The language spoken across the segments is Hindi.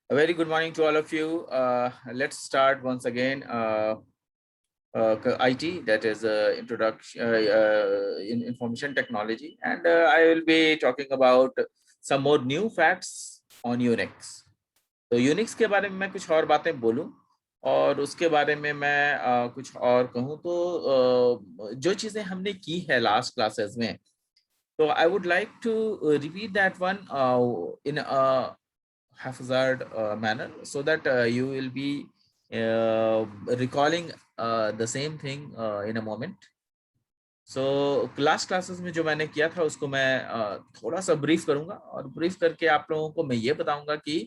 A very good morning to all of you. Let's start once again IT, that is introduction in information technology, and I will be talking about some more new facts on Unix. तो यूनिक्स के बारे में मैं कुछ और बातें बोलूं और उसके बारे में मैं कुछ और कहूं तो जो चीजें हमने की है लास्ट क्लासेस में, तो I would like to repeat that one in haphazard manner so that you will be recalling the same thing in a moment. So class classes में जो मैंने किया था उसको मैं थोड़ा सा ब्रीफ करूंगा और ब्रीफ करके आप लोगों को मैं ये बताऊंगा कि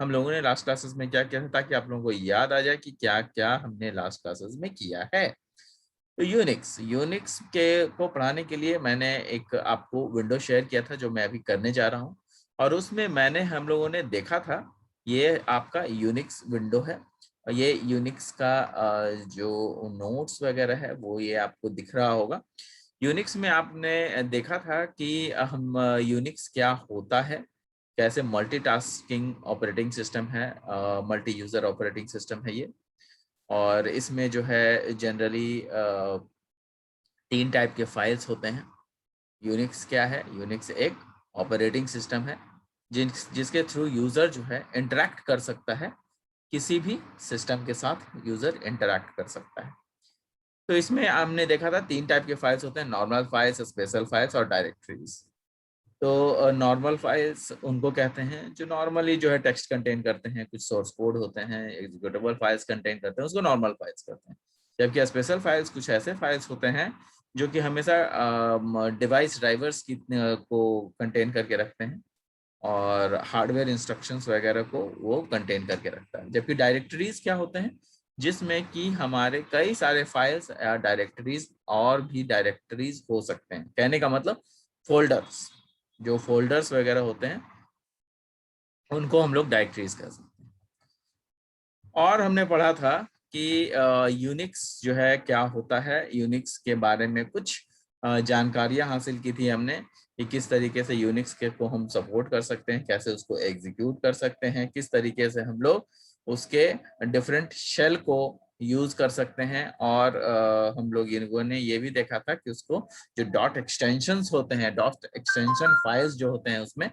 हम लोगों ने लास्ट क्लासेस में क्या किया था, ताकि आप लोगों को याद आ जाए कि क्या क्या हमने लास्ट क्लासेस में किया है। तो यूनिक्स यूनिक्स के को पढ़ाने के लिए मैंने एक आपको विंडो शेयर किया था जो मैं अभी करने जा रहा हूँ, और उसमें मैंने हम लोगों ने देखा था ये आपका यूनिक्स विंडो है। और ये यूनिक्स का जो नोट्स वगैरह है वो ये आपको दिख रहा होगा। यूनिक्स में आपने देखा था कि हम यूनिक्स क्या होता है, कैसे मल्टीटास्किंग ऑपरेटिंग सिस्टम है, मल्टी यूजर ऑपरेटिंग सिस्टम है ये। और इसमें जो है जनरली 3 टाइप के फाइल्स होते हैं। यूनिक्स क्या है? यूनिक्स एक ऑपरेटिंग सिस्टम है जिसके थ्रू यूजर जो है इंटरैक्ट कर सकता है, किसी भी सिस्टम के साथ यूजर इंटरैक्ट कर सकता है। तो इसमें हमने देखा था 3 टाइप के फाइल्स होते हैं, नॉर्मल फाइल्स, स्पेशल फाइल्स और डायरेक्टरीज। तो नॉर्मल फाइल्स उनको कहते हैं जो नॉर्मली जो है टेक्स्ट कंटेन करते हैं, कुछ सोर्स कोड होते हैं, एग्जीक्यूटेबल फाइल्स कंटेन करते हैं, उसको नॉर्मल फाइल्स कहते हैं। जबकि स्पेशल फाइल्स कुछ ऐसे फाइल्स होते हैं जो कि हमेशा डिवाइस ड्राइवर्स की को कंटेन करके रखते हैं और हार्डवेयर इंस्ट्रक्शंस वगैरह को वो कंटेन करके रखता है। जबकि डायरेक्टरीज क्या होते हैं, जिसमें कि हमारे कई सारे फाइल्स या डायरेक्टरीज और भी डायरेक्टरीज हो सकते हैं। कहने का मतलब फोल्डर्स, जो फोल्डर्स वगैरह होते हैं उनको हम लोग डायरेक्टरीज कह सकते हैं। और हमने पढ़ा था कि यूनिक्स जो है क्या होता है, यूनिक्स के बारे में कुछ जानकारियां हासिल की थी हमने कि किस तरीके से यूनिक्स के को हम सपोर्ट कर सकते हैं, कैसे उसको एग्जीक्यूट कर सकते हैं, किस तरीके से हम लोग उसके डिफरेंट शेल को यूज कर सकते हैं। और हम लोग ने ये भी देखा था कि उसको जो डॉट एक्सटेंशंस होते हैं, डॉट एक्सटेंशन फाइल्स जो होते हैं उसमें,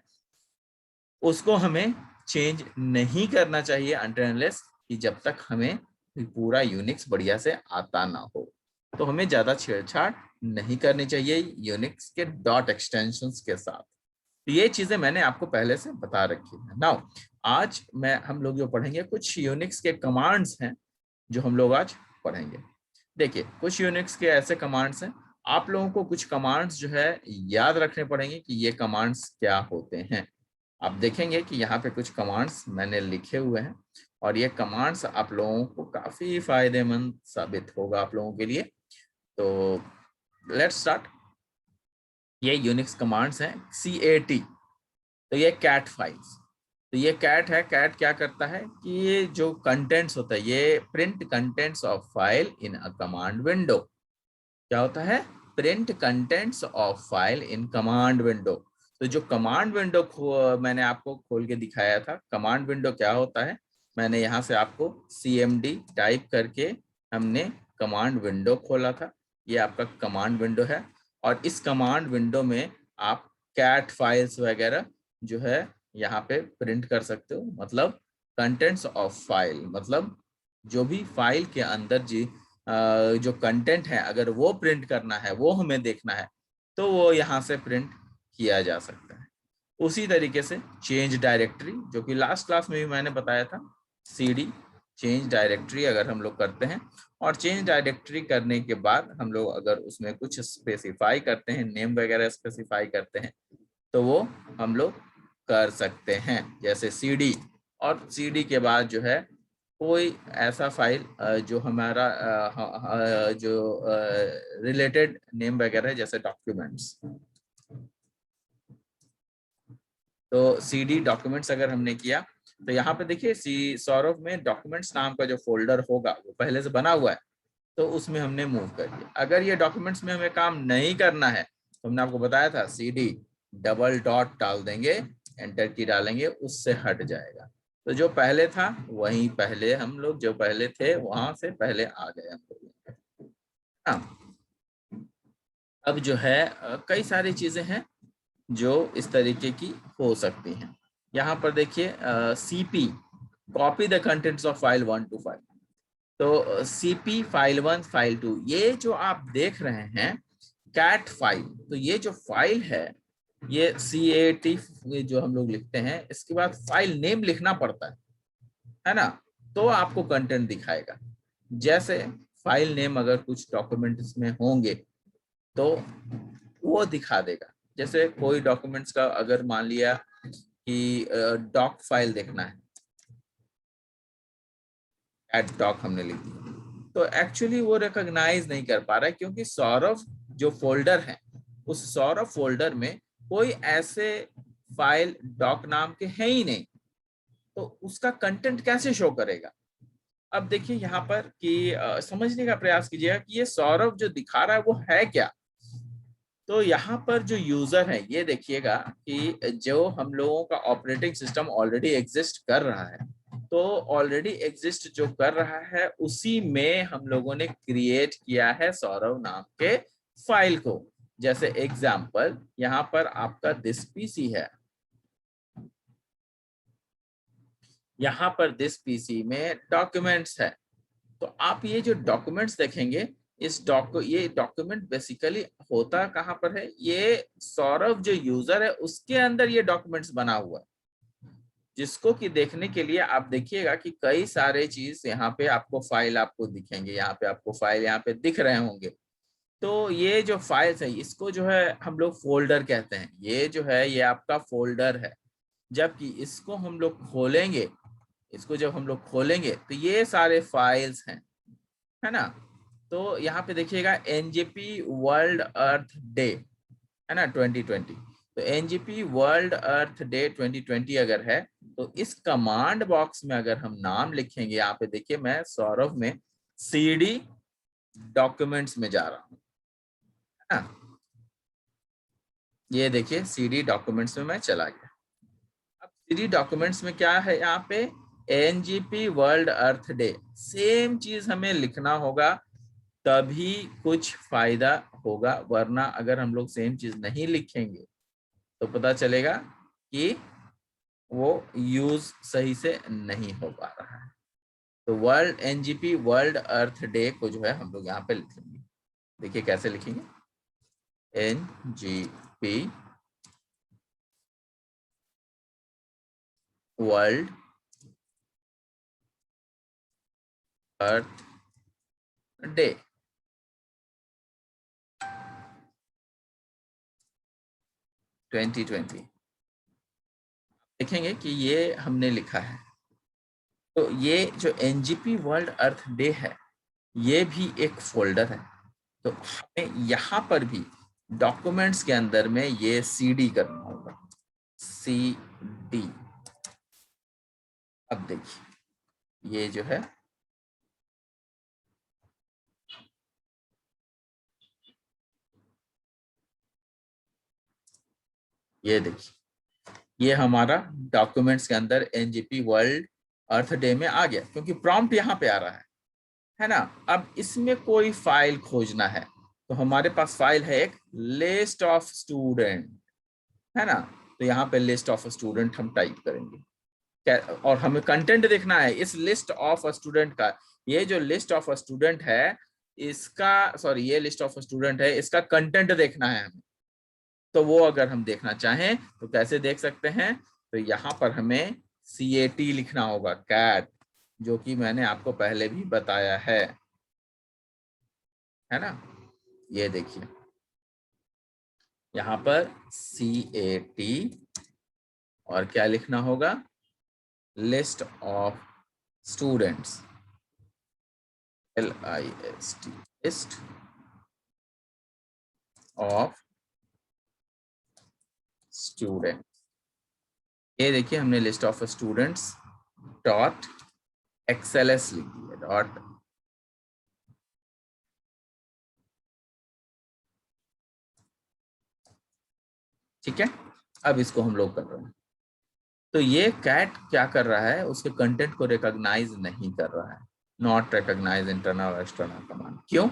उसको हमें चेंज नहीं करना चाहिए अनटिल अनलेस कि जब तक हमें पूरा यूनिक्स बढ़िया से आता ना हो। तो हमें ज्यादा छेड़छाड़ नहीं करनी चाहिए यूनिक्स के डॉट एक्सटेंशंस के साथ। तो ये चीजें मैंने आपको पहले से बता रखी है। नाउ आज हम लोग जो पढ़ेंगे कुछ यूनिक्स के कमांड्स हैं जो हम लोग आज पढ़ेंगे। देखिए कुछ यूनिक्स के ऐसे कमांड्स हैं, आप लोगों को कुछ कमांड्स जो है याद रखने पड़ेंगे कि ये कमांड्स क्या होते हैं। आप देखेंगे कि यहाँ पे कुछ कमांड्स मैंने लिखे हुए हैं और ये कमांड्स आप लोगों को काफी फायदेमंद साबित होगा आप लोगों के लिए। तो लेट्स स्टार्ट। ये यूनिक्स कमांड्स हैं CAT। तो ये कैट फाइल्स, तो ये कैट है। कैट क्या करता है कि ये जो कंटेंट्स होता है, ये print contents of file in a command window. क्या होता है? Print contents of file in command window. तो जो कमांड विंडो मैंने आपको खोल के दिखाया था, कमांड विंडो क्या होता है, मैंने यहाँ से आपको CMD टाइप करके हमने कमांड विंडो खोला था। ये आपका कमांड विंडो है और इस कमांड विंडो में आप कैट फाइल्स वगैरह जो है यहाँ पे प्रिंट कर सकते हो। मतलब कंटेंट्स ऑफ फाइल, मतलब जो भी फाइल के अंदर जो कंटेंट है, अगर वो प्रिंट करना है, वो हमें देखना है, तो वो यहाँ से प्रिंट किया जा सकता है। उसी तरीके से चेंज डायरेक्टरी, जो कि लास्ट क्लास में भी मैंने बताया था, CD चेंज डायरेक्टरी अगर हम लोग करते हैं और चेंज डायरेक्टरी करने के बाद हम लोग अगर उसमें कुछ स्पेसिफाई करते हैं, नेम वगैरह स्पेसिफाई करते हैं, तो वो हम लोग कर सकते हैं। जैसे CD, और CD के बाद जो है कोई ऐसा फाइल जो हमारा जो रिलेटेड नेम वगैरह है, जैसे डॉक्यूमेंट्स। तो CD डॉक्यूमेंट्स अगर हमने किया तो यहाँ पे देखिए सौरभ में डॉक्यूमेंट्स नाम का जो फोल्डर होगा वो पहले से बना हुआ है, तो उसमें हमने मूव कर दिया। अगर ये डॉक्यूमेंट्स में हमें काम नहीं करना है तो हमने आपको बताया था CD डबल डॉट डाल देंगे, एंटर की डालेंगे, उससे हट जाएगा। तो जो पहले था वहीं पहले हम लोग जो पहले थे वहां से पहले आ गए हम लोग। हाँ, अब जो है कई सारी चीजें हैं जो इस तरीके की हो सकती हैं। यहाँ पर देखिए CP, copy the contents of file 1 to 5। तो सीपी फाइल 1 फाइल 2, ये जो आप देख रहे हैं कैट फाइल, तो ये जो फाइल है ये CAT जो हम लोग लिखते हैं, इसके बाद फाइल नेम लिखना पड़ता है ना, तो आपको कंटेंट दिखाएगा। जैसे फाइल नेम अगर कुछ डॉक्यूमेंट्स में होंगे तो वो दिखा देगा। जैसे कोई डॉक्यूमेंट्स का अगर मान लिया कि डॉक फाइल देखना है, एट डॉक हमने लिख दिया, तो एक्चुअली वो रिकॉग्नाइज नहीं कर पा रहा है क्योंकि सौरभ जो फोल्डर है उस सौरभ फोल्डर में कोई ऐसे फाइल डॉक नाम के है ही नहीं, तो उसका कंटेंट कैसे शो करेगा। अब देखिए यहाँ पर कि समझने का प्रयास कीजिएगा कि ये सौरभ जो दिखा रहा है वो है क्या। तो यहाँ पर जो यूजर है ये देखिएगा कि जो हम लोगों का ऑपरेटिंग सिस्टम ऑलरेडी एग्जिस्ट कर रहा है, तो ऑलरेडी एग्जिस्ट जो कर रहा है उसी में हम लोगों ने क्रिएट किया है सौरभ नाम के फाइल को। जैसे एग्जाम्पल यहाँ पर आपका दिस पीसी है, यहाँ पर दिस पीसी में डॉक्यूमेंट्स है। तो आप ये जो डॉक्यूमेंट्स देखेंगे, ये डॉक्यूमेंट बेसिकली होता कहाँ पर है, ये सौरभ जो यूजर है उसके अंदर ये डॉक्यूमेंट्स बना हुआ है, जिसको कि देखने के लिए आप देखिएगा कि कई सारे चीज यहाँ पे आपको फाइल आपको दिखेंगे, यहाँ पे आपको फाइल यहाँ पे दिख रहे होंगे। तो ये जो फाइल्स है इसको जो है हम लोग फोल्डर कहते हैं, ये जो है ये आपका फोल्डर है। जबकि इसको हम लोग खोलेंगे, इसको जब हम लोग खोलेंगे तो ये सारे फाइल्स हैं, है ना। तो यहाँ पे देखिएगा एनजीपी वर्ल्ड अर्थ डे, है ना, 2020। तो एनजीपी वर्ल्ड अर्थ डे 2020 अगर है तो इस कमांड बॉक्स में अगर हम नाम लिखेंगे, यहाँ पे देखिए मैं सौरभ में CD डॉक्यूमेंट्स में जा रहा हूँ, है ना। ये देखिए CD डॉक्यूमेंट्स में मैं चला गया। अब CD डॉक्यूमेंट्स में क्या है, यहाँ पे एनजीपी वर्ल्ड अर्थ डे, सेम चीज हमें लिखना होगा तभी कुछ फायदा होगा, वरना अगर हम लोग सेम चीज नहीं लिखेंगे तो पता चलेगा कि वो यूज सही से नहीं हो पा रहा है। तो वर्ल्ड एनजीपी वर्ल्ड अर्थ डे को जो है हम लोग यहाँ पे लिखेंगे। देखिए कैसे लिखेंगे, एनजीपी वर्ल्ड अर्थ डे 2020, देखेंगे कि ये हमने लिखा है। तो ये जो एनजीपी वर्ल्ड अर्थ डे है ये भी एक फोल्डर है, तो हमें यहाँ पर भी डॉक्यूमेंट्स के अंदर में ये CD करना होगा, CD। अब देखिए ये जो है ये देखिए ये हमारा डॉक्यूमेंट्स के अंदर एनजीपी वर्ल्ड अर्थ डे में आ गया, क्योंकि प्रॉम्प्ट यहाँ पे आ रहा है ना। अब इसमें कोई फाइल खोजना है तो हमारे पास फाइल है एक लिस्ट ऑफ स्टूडेंट, है ना। तो यहाँ पे लिस्ट ऑफ स्टूडेंट हम टाइप करेंगे, और हमें कंटेंट देखना है इस लिस्ट ऑफ स्टूडेंट का। ये जो लिस्ट ऑफ स्टूडेंट है इसका, सॉरी ये लिस्ट ऑफ स्टूडेंट है, इसका कंटेंट देखना है हमें। तो वो अगर हम देखना चाहें तो कैसे देख सकते हैं, तो यहाँ पर हमें CAT लिखना होगा, कैट, जो कि मैंने आपको पहले भी बताया है ना। ये देखिए यहाँ पर CAT और क्या लिखना होगा, list of students, LIST, list of student. ये देखिए हमने list of students dot XLS लिख दिया, डॉट, ठीक है। अब इसको हम लोग कर रहे हैं, तो ये कैट क्या कर रहा है, उसके कंटेंट को रिकॉग्नाइज नहीं कर रहा है, नॉट रिकॉग्नाइज इंटरनल और एक्सटर्नल कमांड। क्यों?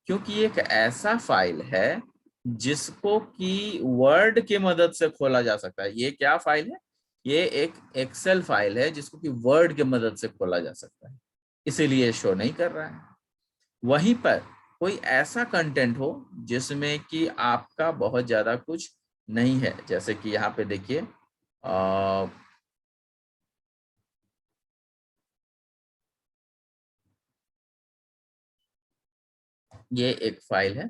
क्योंकि ये एक ऐसा फाइल है जिसको कि वर्ड की मदद से खोला जा सकता है। ये क्या फाइल है? ये एक एक्सेल फाइल है जिसको कि वर्ड की मदद से खोला जा सकता है, इसीलिए शो नहीं कर रहा है। वहीं पर कोई ऐसा कंटेंट हो जिसमें कि आपका बहुत ज्यादा कुछ नहीं है, जैसे कि यहाँ पे देखिए ये एक फाइल है,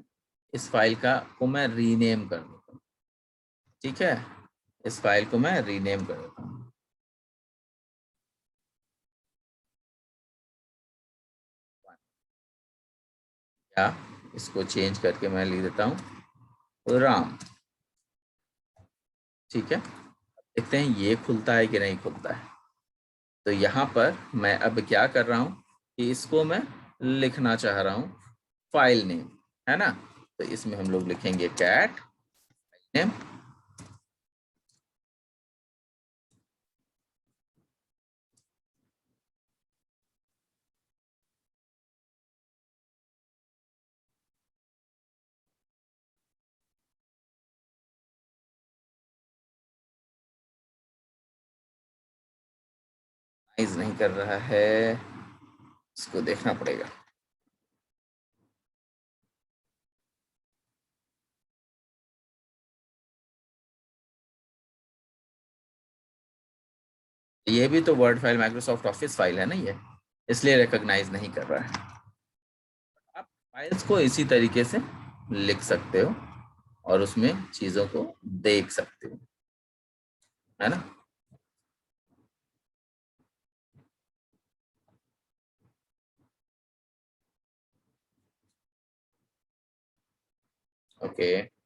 इस फाइल का को मैं रीनेम कर देता हूँ। ठीक है, इस फाइल को मैं रीनेम कर देता हूँ। या इसको चेंज करके मैं लिख देता हूँ राम। ठीक है, देखते हैं ये खुलता है कि नहीं खुलता है। तो यहाँ पर मैं अब क्या कर रहा हूँ कि इसको मैं लिखना चाह रहा हूँ फाइल नेम, है ना। तो इसमें हम लोग लिखेंगे कैट नेम। नहीं कर रहा है, इसको देखना पड़ेगा। ये भी तो word file, Microsoft office file है ना ये, इसलिए रिकॉग्नाइज नहीं कर रहा है। आप फाइल्स को इसी तरीके से लिख सकते हो और उसमें चीजों को देख सकते हो, है ना। ओके,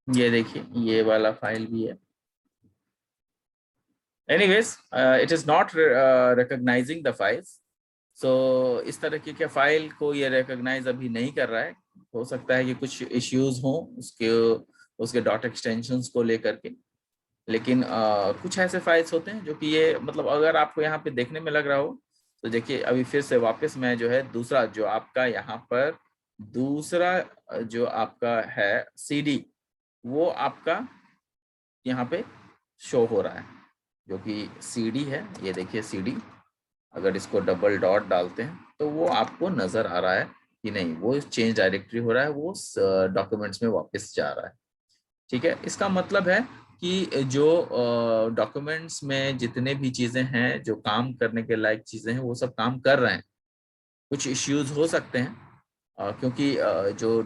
ये देखिए ये वाला फाइल भी है। Anyways, it is not recognizing the files. So इस तरह की क्या फाइल को ये रिकॉग्नाइज अभी नहीं कर रहा है। हो सकता है कि कुछ इश्यूज हों उसके उसके डॉट एक्सटेंशंस को लेकर के। लेकिन कुछ ऐसे फाइल्स होते हैं जो कि ये मतलब अगर आपको यहाँ पे देखने में लग रहा हो तो देखिए अभी फिर से वापस मैं जो है दूसरा जो आपका यहाँ पर दूसरा जो आपका है सीडी, वो आपका यहाँ पे शो हो रहा है जो कि सीडी है। ये देखिए सीडी, अगर इसको डबल डॉट डालते हैं तो वो आपको नजर आ रहा है कि नहीं, वो चेंज डायरेक्टरी हो रहा है, वो डॉक्यूमेंट्स में वापस जा रहा है। ठीक है, इसका मतलब है कि जो डॉक्यूमेंट्स में जितने भी चीजें हैं जो काम करने के लायक चीजें हैं वो सब काम कर रहे हैं। कुछ इश्यूज हो सकते हैं क्योंकि जो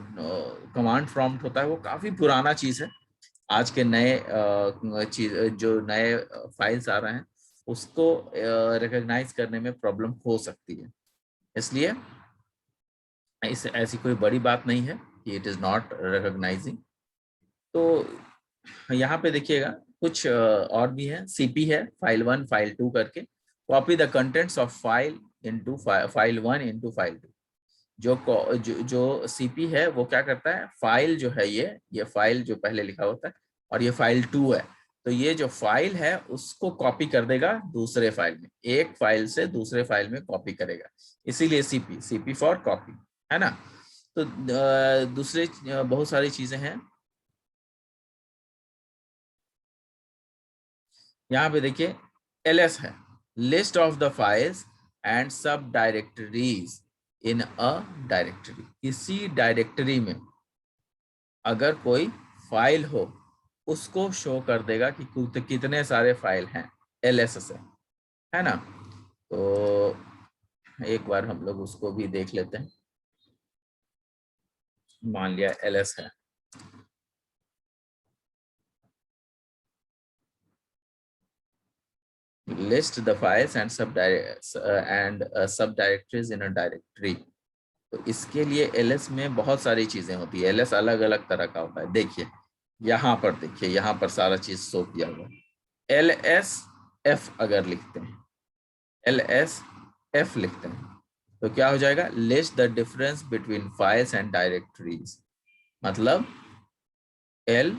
कमांड प्रॉम्प्ट होता है वो काफी पुराना चीज है। आज के नए चीज जो नए फाइल्स आ रहे हैं उसको रिकॉग्नाइज करने में प्रॉब्लम हो सकती है। इसलिए इस ऐसी कोई बड़ी बात नहीं है कि इट इज नॉट रिकॉग्नाइजिंग। तो यहाँ पे देखिएगा कुछ और भी है, सीपी है फाइल 1 फाइल 2 करके। Copy the contents of file into file 1 into file 2। जो सीपी है वो क्या करता है, फाइल जो है ये फाइल जो पहले लिखा होता है और ये फाइल 2 है, तो ये जो फाइल है उसको कॉपी कर देगा दूसरे फाइल में, एक फाइल से दूसरे फाइल में कॉपी करेगा। इसीलिए सीपी, सीपी फॉर कॉपी, है ना। तो दूसरे बहुत सारी चीजें हैं। यहाँ पे देखिए ls है, list of the files and सब डायरेक्टरीज इन अ डायरेक्टरी। किसी डायरेक्टरी में अगर कोई फाइल हो उसको शो कर देगा कि कितने सारे फाइल हैं ls से, है ना। तो एक बार हम लोग उसको भी देख लेते हैं। मान लिया ls है, लिस्ट द फाइल्स एंड सब डायरेक्टरीज इन अ डायरेक्टरी। तो इसके लिए ls में बहुत सारी चीजें होती है। ls अलग अलग तरह का होता है। देखिए यहाँ पर, देखिए यहाँ पर सारा चीज शो किया हुआ है। LSF अगर लिखते हैं, LSF लिखते हैं तो क्या हो जाएगा, list the difference between files and directories. मतलब L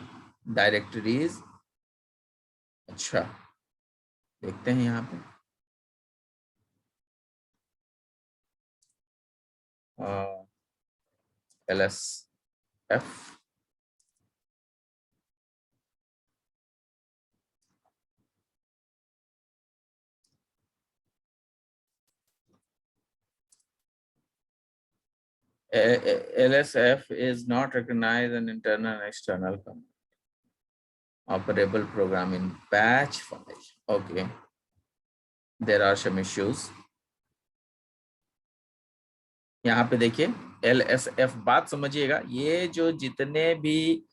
डायरेक्टरीज। अच्छा देखते हैं यहाँ पे LSF। LSF is not recognized an internal and external operable program in batch file. Okay, there are some issues. यहाँ पे देखिए LSF, बात समझिएगा। ये जो जितने भी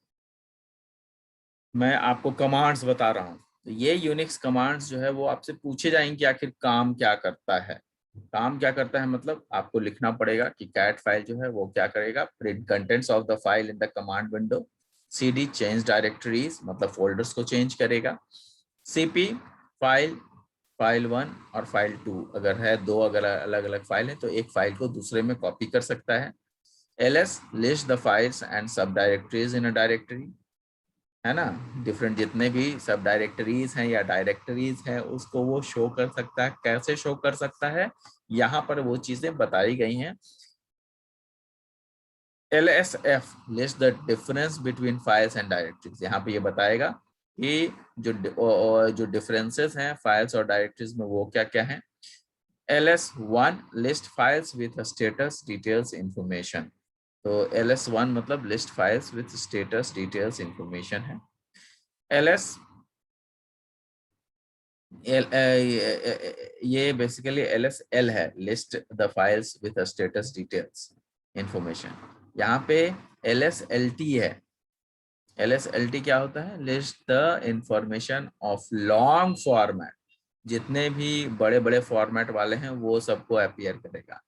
मैं आपको कमांड्स बता रहा हूँ, तो ये यूनिक्स कमांड्स जो है वो आपसे पूछे जाएंगे कि आखिर काम क्या करता है। काम क्या करता है मतलब आपको लिखना पड़ेगा कि कैट फाइल जो है वो क्या करेगा, print contents of the file in the command window. cd change directories मतलब फोल्डर्स को चेंज करेगा। cp फाइल, फाइल 1 और फाइल 2 अगर है, दो अगर अलग अलग फाइल है तो एक फाइल को दूसरे में कॉपी कर सकता है। ls list the files and सब डायरेक्टरीज इन अ डायरेक्टरी, है ना। डिफरेंट जितने भी सब डायरेक्टरीज हैं या डायरेक्टरीज हैं उसको वो शो कर सकता है। कैसे शो कर सकता है, यहाँ पर वो चीजें बताई गई हैं। LSF list the difference between files and directories, यहाँ पे ये बताएगा कि जो डिफरेंसेस हैं फाइल्स और डायरेक्टरीज में वो क्या क्या हैं। LS1 list files with status details information. तो LS1 मतलब list files with status details information है। LS ये बेसिकली LSL है, list the files with status details information. यहाँ पे LSLT है। LSLT क्या होता है, list the information of long format. जितने भी बड़े बड़े फॉर्मेट वाले हैं वो सबको अपीयर करेगा।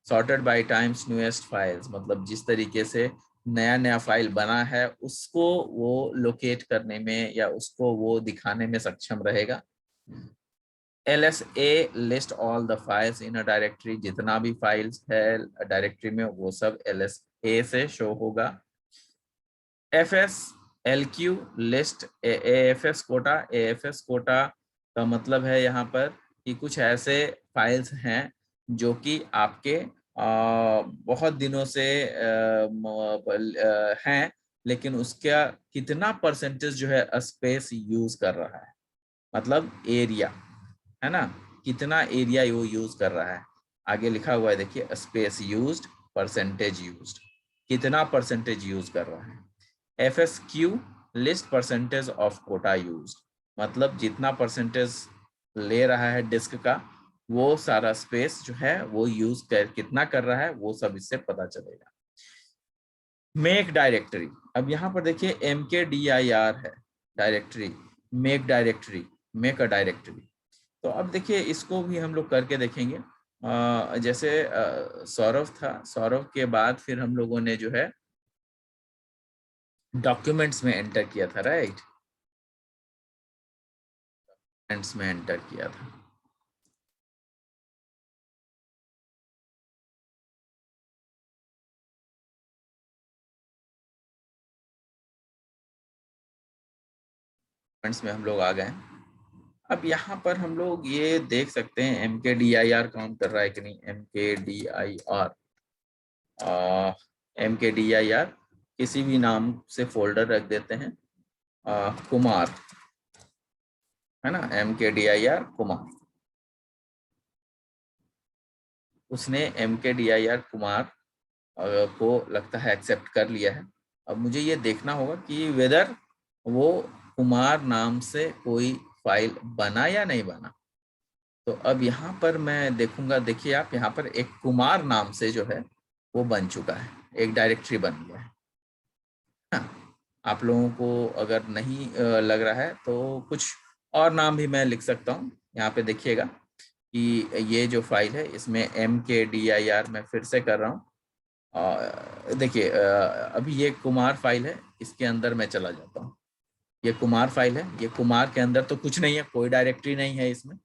Sorted by times newest files मतलब जिस तरीके से नया नया फाइल बना है उसको वो लोकेट करने में या उसको वो दिखाने में सक्षम रहेगा। LSA list all the files in a directory, जितना भी फाइल्स है डायरेक्टरी में वो सब LSA से शो होगा। FSLQ list AFS quota. AFS quota का मतलब है यहाँ पर कि कुछ ऐसे फाइल्स हैं जो कि आपके बहुत दिनों से हैं, लेकिन उसका कितना परसेंटेज जो है स्पेस यूज कर रहा है, मतलब एरिया, है ना, कितना एरिया वो यूज कर रहा है। आगे लिखा हुआ है देखिए, स्पेस यूज्ड, परसेंटेज यूज्ड, कितना परसेंटेज यूज कर रहा है। FSQ list percentage of quota used, मतलब जितना परसेंटेज ले रहा है डिस्क का वो सारा स्पेस जो है वो यूज कर कितना कर रहा है वो सब इससे पता चलेगा। मेक डायरेक्टरी, अब यहाँ पर देखिए MKDIR है directory, make directory, make a directory. तो अब देखिए इसको भी हम लोग करके देखेंगे। जैसे सौरभ था, सौरभ के बाद फिर हम लोगों ने जो है डॉक्यूमेंट्स में एंटर किया था, राइट, डॉक्यूमेंट्स में एंटर किया था। डॉक्यूमेंट्स में हम लोग आ गए। अब यहाँ पर हम लोग ये देख सकते हैं MKDIR काउंट कर रहा है कि नहीं। MKDIR किसी भी नाम से फोल्डर रख देते हैं, कुमार, है ना, MKDIR कुमार। उसने MKDIR कुमार को लगता है एक्सेप्ट कर लिया है। अब मुझे ये देखना होगा कि वेदर वो कुमार नाम से कोई फाइल बना या नहीं बना। तो अब यहाँ पर मैं देखूंगा, देखिए आप यहाँ पर एक कुमार नाम से जो है वो बन चुका है, एक डायरेक्टरी बन गया है। आप लोगों को अगर नहीं लग रहा है तो कुछ और नाम भी मैं लिख सकता हूँ। यहाँ पे देखिएगा कि ये जो फाइल है इसमें MKDIR मैं फिर से कर रहा हूँ। देखिए अभी ये कुमार फाइल है, इसके अंदर मैं चला जाता हूँ। ये कुमार फाइल है, ये कुमार के अंदर तो कुछ नहीं है, कोई डायरेक्टरी नहीं है इसमें।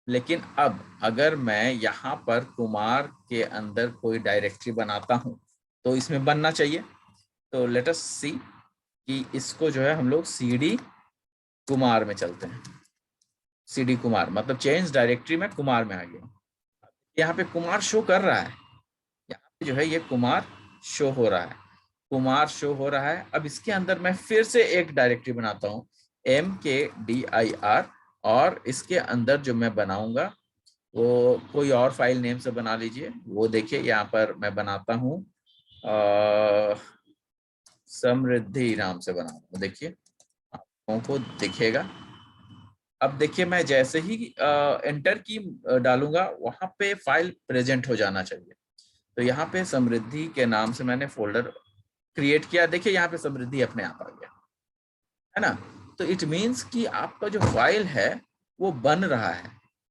लेकिन अब अगर मैं यहाँ पर कुमार के अंदर कोई डायरेक्टरी बनाता हूँ तो इसमें बनना चाहिए। तो लेट अस सी कि इसको जो है हम लोग CD कुमार में चलते हैं। CD कुमार मतलब चेंज डायरेक्टरी में कुमार में आ गया। यहाँ पे कुमार शो कर रहा है, यहाँ पे जो है ये कुमार शो हो रहा है, कुमार शो हो रहा है। अब इसके अंदर मैं फिर से एक डायरेक्टरी बनाता हूँ MKDIR, और इसके अंदर जो मैं बनाऊंगा वो कोई और फाइल नेम से बना लीजिए। वो देखिए यहाँ पर मैं बनाता हूँ समृद्धि नाम से बनाऊंगा। देखिए आपको दिखेगा। अब देखिए मैं जैसे ही एंटर की डालूंगा वहां पे फाइल प्रेजेंट हो जाना चाहिए। तो यहाँ पे समृद्धि के नाम से मैंने फोल्डर क्रिएट किया। देखिए यहाँ पे समृद्धि अपने आप आ गया, है ना। तो इट मीन्स कि आपका जो फाइल है वो बन रहा है।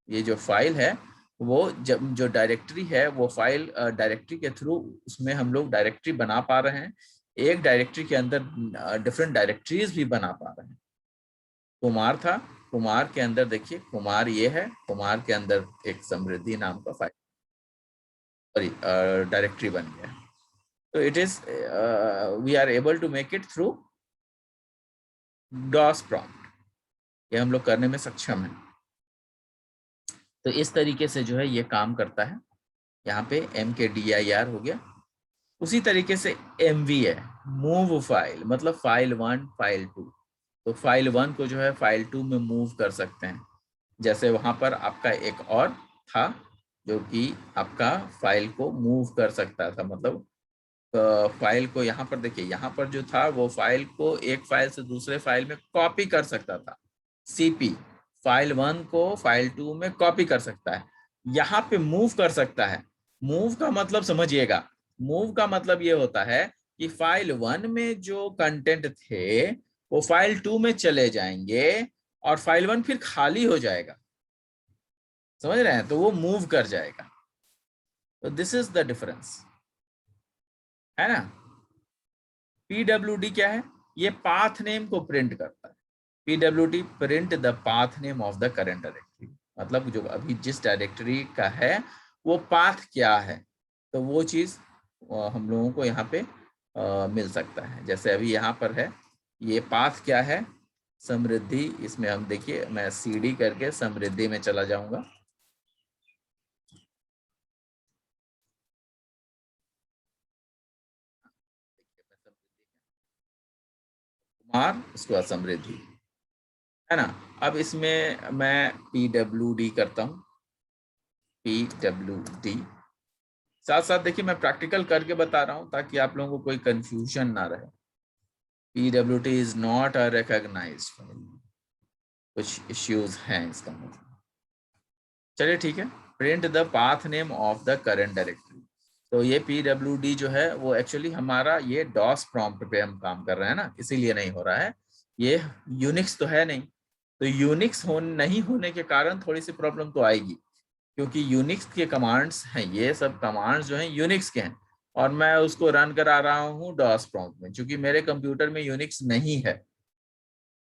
ये जो फाइल है वो जब जो डायरेक्टरी है वो फाइल डायरेक्टरी के थ्रू उसमें हम लोग डायरेक्टरी बना पा रहे हैं। एक डायरेक्टरी के अंदर डिफरेंट डायरेक्टरीज भी बना पा रहे हैं। कुमार था, कुमार के अंदर देखिए कुमार ये है, कुमार के अंदर एक समृद्धि नाम का फाइल सॉरी डायरेक्टरी बन गया। तो it is we are able to make it through DOS prompt. ये हम लोग करने में सक्षम है। तो इस तरीके से जो है ये काम करता है। यहाँ पे MKDIR हो गया। उसी तरीके से MV है, मूव फाइल, मतलब फाइल 1 फाइल 2। तो फाइल 1 को जो है फाइल 2 में मूव कर सकते हैं। जैसे वहां पर आपका एक और था जो कि आपका फाइल को मूव कर सकता था, मतलब फाइल को यहाँ पर देखिए, यहाँ पर जो था वो फाइल को एक फाइल से दूसरे फाइल में कॉपी कर सकता था। CP फाइल 1 को फाइल 2 में कॉपी कर सकता है, यहाँ पे मूव कर सकता है। मूव का मतलब समझिएगा, मूव का मतलब ये होता है कि फाइल 1 में जो कंटेंट थे वो फाइल 2 में चले जाएंगे और फाइल 1 फिर खाली हो जाएगा। समझ रहे हैं? तो वो मूव कर जाएगा। तो दिस इज द डिफरेंस, है ना। PWD क्या है? ये पाथ नेम को प्रिंट करता है। PWD print the path name of the current directory, मतलब जो अभी जिस डायरेक्टरी का है वो पाथ क्या है, तो वो चीज हम लोगों को यहाँ पे मिल सकता है। जैसे अभी यहाँ पर है, ये पाथ क्या है? समृद्धि। इसमें हम देखिए मैं CD करके समृद्धि में चला जाऊंगा। कुमार उसके बाद समृद्धि, है ना। अब इसमें मैं PWD करता हूँ, PWD। साथ साथ देखिए मैं प्रैक्टिकल करके बता रहा हूँ ताकि आप लोगों को कोई कंफ्यूजन ना रहे। PWD is not a recognized file, कुछ इश्यूज हैं इसका मतलब। चलिए ठीक है। Print the path name of the current directory. तो ये PWD जो है वो एक्चुअली हमारा ये डॉस प्रॉम्प्ट पे हम काम कर रहे हैं ना, इसीलिए नहीं हो रहा है। ये यूनिक्स तो है नहीं, तो यूनिक्स नहीं होने के कारण थोड़ी सी प्रॉब्लम तो आएगी, क्योंकि यूनिक्स के कमांड्स हैं, ये सब कमांड्स जो हैं यूनिक्स के हैं, और मैं उसको रन करा रहा हूँ डॉस प्रॉम्प्ट में, क्योंकि मेरे कंप्यूटर में यूनिक्स नहीं है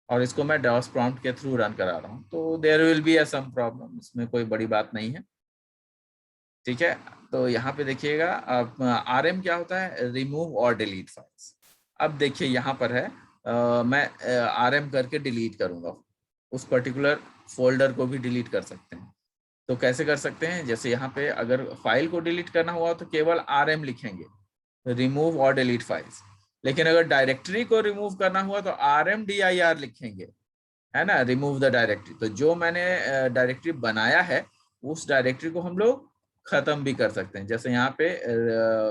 और इसको मैं डॉस प्रॉम्प्ट के थ्रू रन करा रहा हूँ। तो there will be some problem, इसमें कोई बड़ी बात नहीं है। ठीक है। तो यहाँ पे देखिएगा अब RM क्या होता है? रिमूव और डिलीट फाइल्स। अब देखिए यहाँ पर है मैं RM करके डिलीट करूंगा, उस पर्टिकुलर फोल्डर को भी डिलीट कर सकते हैं। तो कैसे कर सकते हैं? जैसे यहाँ पे अगर फाइल को डिलीट करना हुआ तो केवल RM लिखेंगे, रिमूव और डिलीट फाइल्स। लेकिन अगर डायरेक्टरी को रिमूव करना हुआ तो RMDIR लिखेंगे, है ना, रिमूव द डायरेक्टरी। तो जो मैंने डायरेक्टरी बनाया है उस डायरेक्टरी को हम लोग खत्म भी कर सकते हैं। जैसे यहाँ पे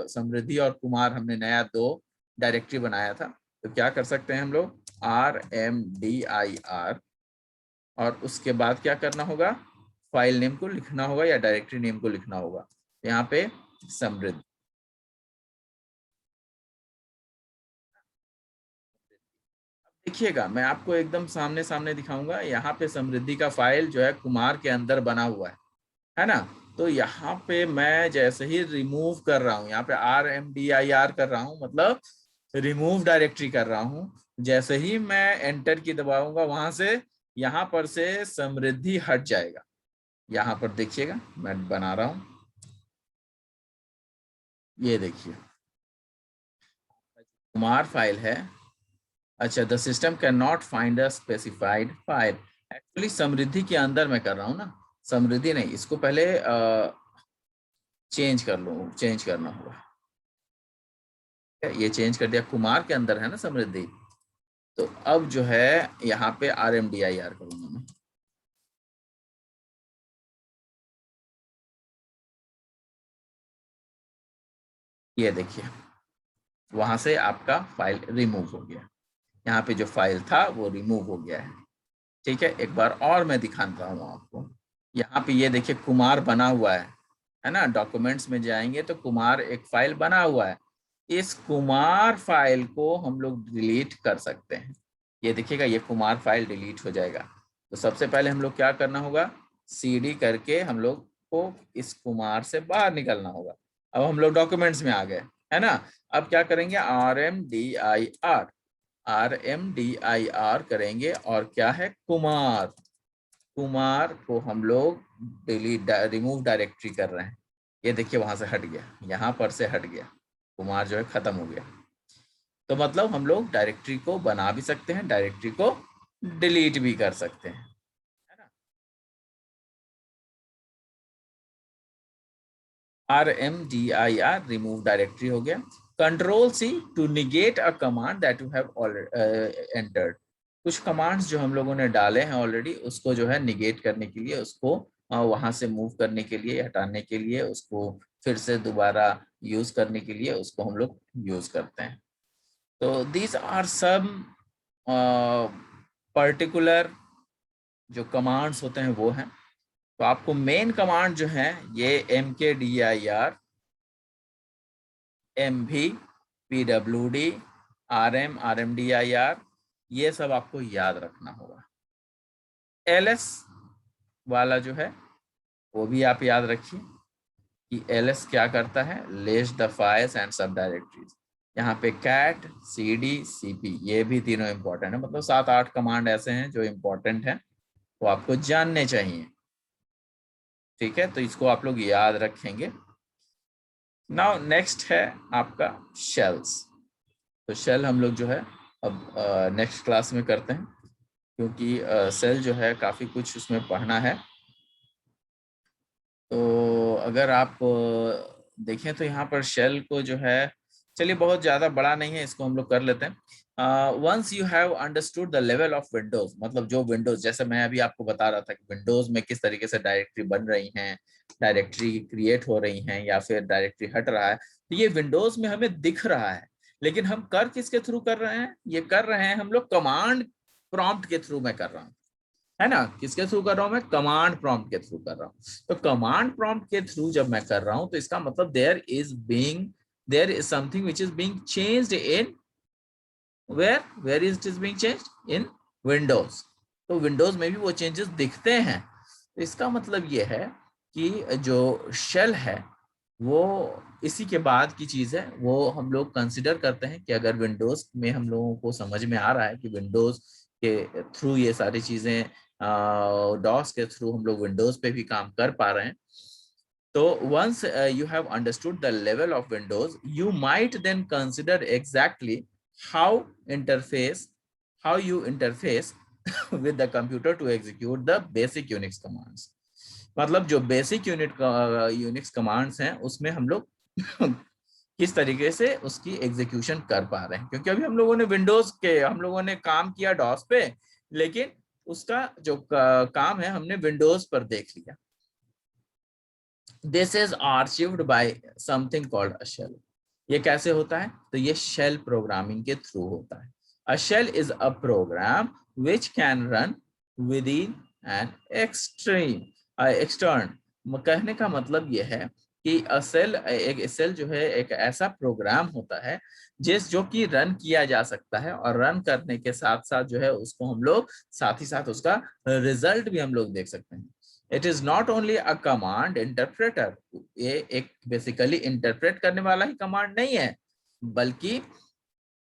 समृद्धि और कुमार हमने नया 2 डायरेक्टरी बनाया था, तो क्या कर सकते हैं हम लोग? RMDIR, और उसके बाद क्या करना होगा? फाइल नेम को लिखना होगा या डायरेक्टरी नेम को लिखना होगा। यहाँ पे समृद्धि। देखिएगा, मैं आपको एकदम सामने सामने दिखाऊंगा। यहाँ पे समृद्धि का फाइल जो है कुमार के अंदर बना हुआ है ना। तो यहाँ पे मैं जैसे ही रिमूव कर रहा हूँ, यहाँ पे RMDIR कर रहा हूँ, मतलब रिमूव डायरेक्टरी कर रहा हूँ। जैसे ही मैं एंटर की दबाऊंगा, वहां से यहाँ पर से समृद्धि हट जाएगा। यहाँ पर देखिएगा, मैं बना रहा हूँ, ये देखिए कुमार फाइल है। अच्छा, the system can not find a specified file. Actually Samriddhi के अंदर मैं कर रहा हूँ ना, समृद्धि नहीं, इसको पहले चेंज कर लूँ, चेंज करना होगा। ये चेंज कर दिया, कुमार के अंदर है ना समृद्धि। तो अब जो है यहाँ पे RMDIR करूंगा मैं। ये देखिए, वहां से आपका फाइल रिमूव हो गया। यहाँ पे जो फाइल था वो रिमूव हो गया है। ठीक है, एक बार और मैं दिखाता हूँ आपको। यहाँ पे ये देखिए कुमार बना हुआ है ना। डॉक्यूमेंट्स में जाएंगे तो कुमार एक फाइल बना हुआ है। इस कुमार फाइल को हम लोग डिलीट कर सकते हैं। ये देखिएगा, ये कुमार फाइल डिलीट हो जाएगा। तो सबसे पहले हम लोग क्या करना होगा, CD करके हम लोग को इस कुमार से बाहर निकलना होगा। अब हम लोग डॉक्यूमेंट्स में आ गए, है ना। अब क्या करेंगे, RMDIR करेंगे, और क्या है, कुमार। कुमार को हम लोग डिलीट रिमूव डायरेक्टरी कर रहे हैं। ये देखिए वहां से हट गया, यहाँ पर से हट गया, कुमार जो है खत्म हो गया। तो मतलब हम लोग डायरेक्टरी को बना भी सकते हैं, डायरेक्टरी को डिलीट भी कर सकते हैं, है ना। RMDIR रिमूव डायरेक्टरी हो गया। Control C to negate a command that you have entered. कुछ कमांड्स जो हम लोगों ने डाले हैं ऑलरेडी, उसको जो है निगेट करने के लिए, उसको वहां से मूव करने के लिए, हटाने के लिए, उसको फिर से दोबारा यूज करने के लिए उसको हम लोग यूज करते हैं। तो दीज आर सम पर्टिकुलर जो कमांड्स होते हैं वो हैं। तो आपको मेन कमांड जो है ये MKDIR, MV, PWD, RMDIR, ये सब आपको याद रखना होगा। LS वाला जो है वो भी आप याद रखिए कि LS क्या करता है, लिस्ट द फाइल्स एंड सब डायरेक्टरीज। यहाँ पे CAT, CD, CP, ये भी तीनों इंपॉर्टेंट है। मतलब 7-8 कमांड ऐसे हैं जो इंपॉर्टेंट हैं, वो आपको जानने चाहिए। ठीक है, तो इसको आप लोग याद रखेंगे। नाउ नेक्स्ट है आपका शेल्स। तो शेल हम लोग जो है अब नेक्स्ट क्लास में करते हैं, क्योंकि सेल जो है काफ़ी कुछ उसमें पढ़ना है। तो अगर आप देखें तो यहाँ पर शेल को जो है, चलिए बहुत ज़्यादा बड़ा नहीं है, इसको हम लोग कर लेते हैं। Once you have understood the level of Windows, मतलब जो विंडोज, जैसे मैं अभी आपको बता रहा था कि विंडोज में किस तरीके से डायरेक्टरी बन रही हैं, डायरेक्टरी क्रिएट हो रही हैं या फिर डायरेक्टरी हट रहा है। तो ये विंडोज में हमें दिख रहा है, लेकिन हम कर किसके थ्रू कर रहे हैं, ये कर रहे हैं हम लोग कमांड प्रॉम्प्ट के थ्रू मैं कर रहा हूँ, है ना। किसके थ्रू कर रहा हूं मैं, कमांड प्रॉम्प्ट के थ्रू कर रहा हूं। तो कमांड प्रॉम्प्ट के थ्रू जब मैं कर रहा हूं, तो इसका मतलब there is something which is being changed in where is it is being changed in Windows. तो विंडोज में भी वो चेंजेस दिखते हैं। तो इसका मतलब ये है कि जो शेल है वो इसी के बाद की चीज है। वो हम लोग कंसिडर करते हैं कि अगर विंडोज में हम लोगों को समझ में आ रहा है कि विंडोज के थ्रू ये सारी चीजें, डॉस के थ्रू हम लोग विंडोज पे भी काम कर पा रहे हैं, तो once you have understood the level of Windows, you might then consider exactly how interface, how you interface with the computer to execute the basic Unix commands. मतलब जो बेसिक यूनिक्स कमांड्स हैं उसमें हम लोग किस तरीके से उसकी एग्जीक्यूशन कर पा रहे हैं, क्योंकि अभी हम लोगों ने विंडोज के, हम लोगों ने काम किया डॉस पे, लेकिन उसका जो काम है हमने विंडोज पर देख लिया। This is archived by something called a shell. ये कैसे होता है, तो ये शेल प्रोग्रामिंग के थ्रू होता है। A shell is a program which can run with in an extern. कहने का मतलब ये है कि एक सेल जो है एक ऐसा प्रोग्राम होता है जो कि रन किया जा सकता है, और रन करने के साथ साथ जो है उसको हम लोग साथ ही साथ उसका रिजल्ट भी हम लोग देख सकते हैं। It is not only a command interpreter, ये एक बेसिकली इंटरप्रेट करने वाला ही कमांड नहीं है, बल्कि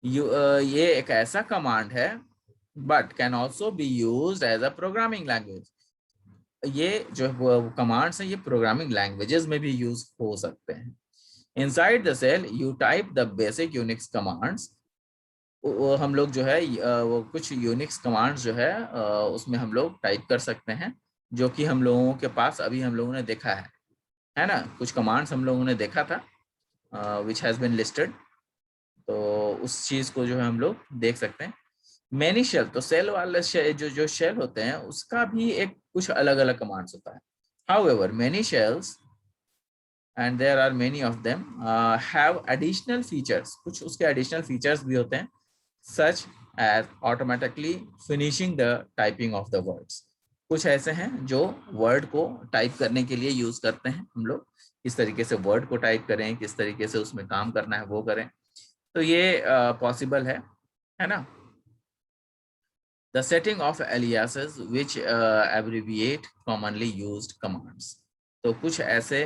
ये एक ऐसा कमांड है, but can also be use as a programming language. ये जो कमांड्स हैं ये प्रोग्रामिंग लैंग्वेजेस में भी यूज हो सकते हैं। Inside the shell you type the basic Unix commands. वो हम लोग जो है वो कुछ यूनिक्स कमांड्स जो है उसमें हम लोग टाइप कर सकते हैं, जो कि हम लोगों के पास अभी हम लोगों ने देखा है ना, कुछ कमांड्स हम लोगों ने देखा था विच हैज बीन लिस्टेड। तो उस चीज को जो है हम लोग देख सकते हैं। मैनी शेल, तो सेल वाले जो शेल होते हैं उसका भी एक कुछ अलग अलग कमांड्स होता है। However many shells, and there are many of them, have additional features, कुछ उसके additional features भी होते हैं, such as automatically finishing the typing of the words। कुछ ऐसे हैं जो वर्ड को टाइप करने के लिए यूज करते हैं हम लोग, किस तरीके से वर्ड को टाइप करें, किस तरीके से उसमें काम करना है वो करें, तो ये पॉसिबल है ना। The setting of aliases which abbreviate commonly used commands। तो कुछ ऐसे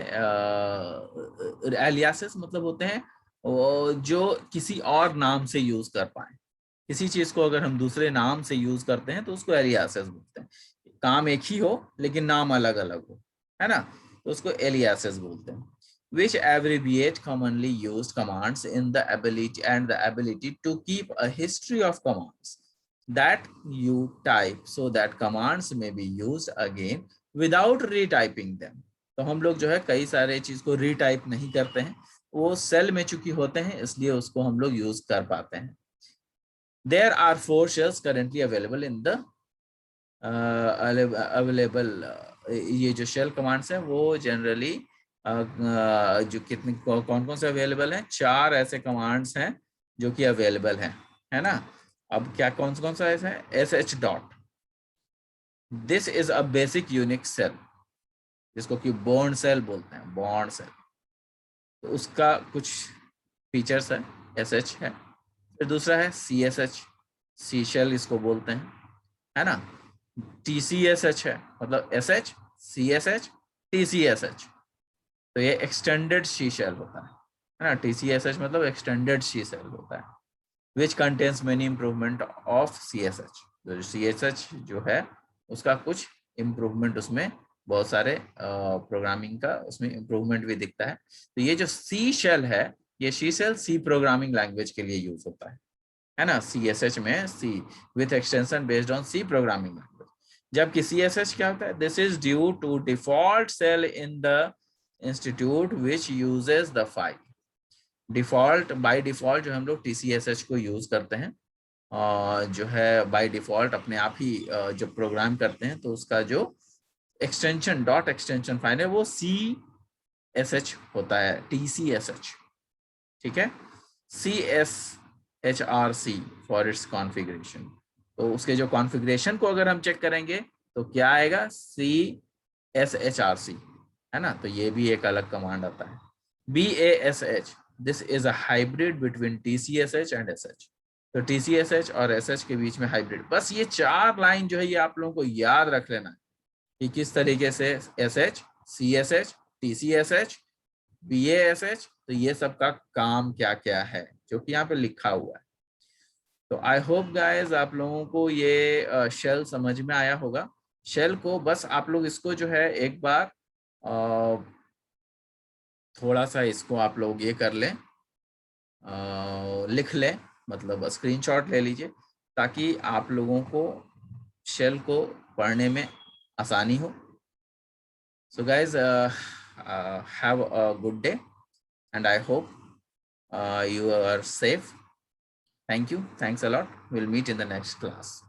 aliases मतलब होते हैं जो किसी और नाम से यूज कर पाए। किसी चीज को अगर हम दूसरे नाम से यूज करते हैं तो उसको aliases बोलते हैं। काम एक ही हो लेकिन नाम अलग अलग हो, है ना, तो उसको aliases बोलते हैं। Which abbreviate commonly used commands in the ability to keep a history of commands that you type so that commands may be used again without retyping them। तो हम लोग जो है कई सारे चीज को रीटाइप नहीं करते हैं, वो सेल में चूंकि होते हैं इसलिए उसको हम लोग यूज कर पाते हैं। There are 4 shells currently available in the available ये जो शेल कमांड्स हैं वो जनरली जो कितने कौन कौन से अवेलेबल हैं, 4 ऐसे कमांड्स हैं जो कि अवेलेबल हैं, है ना। अब क्या कौन सा ऐसा है, sh dot, this is a basic Unix shell, जिसको कि बॉन्ड सेल बोलते हैं, बॉन्ड सेल। तो उसका कुछ फीचर्स है, sh है। फिर दूसरा है csh, सी शेल इसको बोलते हैं, है ना। TCSH है, मतलब SH CSH TCSH, तो ये एक्सटेंडेड शी शेल होता है ना। TCSH मतलब एक्सटेंडेड शी शेल होता है, which contains many improvement of CSH। तो CSH जो है उसका कुछ इम्प्रूवमेंट, उसमें बहुत सारे प्रोग्रामिंग का उसमें इम्प्रूवमेंट भी दिखता है। तो ये जो सी शेल है, ये C shell C programming language के लिए यूज होता है ना। CSH में C with extension based on C programming language. जबकि CSH क्या होता है, this is due to default shell in the institute which uses the file. Default by default जो हम लोग TCSH को यूज करते हैं, जो है बाय डिफॉल्ट अपने आप ही जब प्रोग्राम करते हैं तो उसका जो एक्सटेंशन डॉट एक्सटेंशन फाइल है वो CSH होता है, TCSH, ठीक है। CSHRC for its configuration. तो उसके जो कॉन्फ़िगरेशन को अगर हम चेक करेंगे तो क्या आएगा, CSHRC, है ना। तो ये भी एक अलग कमांड आता है। BASH, this is a hybrid between TCSH and SH। तो TCSH और SH के बीच में हाइब्रिड। बस ये 4 लाइन जो है ये आप लोगों को याद रख लेना है कि किस तरीके से SH, CSH, TCSH, BASH, तो ये सब का काम क्या क्या है जो कि यहाँ पे लिखा हुआ है। तो आई होप गाइस आप लोगों को ये शेल समझ में आया होगा। शेल को बस आप लोग इसको जो है एक बार थोड़ा सा इसको आप लोग ये कर लें, लिख लें, मतलब स्क्रीनशॉट ले लीजिए ताकि आप लोगों को शेल को पढ़ने में आसानी हो। So guys have a good day and I hope you are safe. Thank you. Thanks a lot. We'll meet in the next class.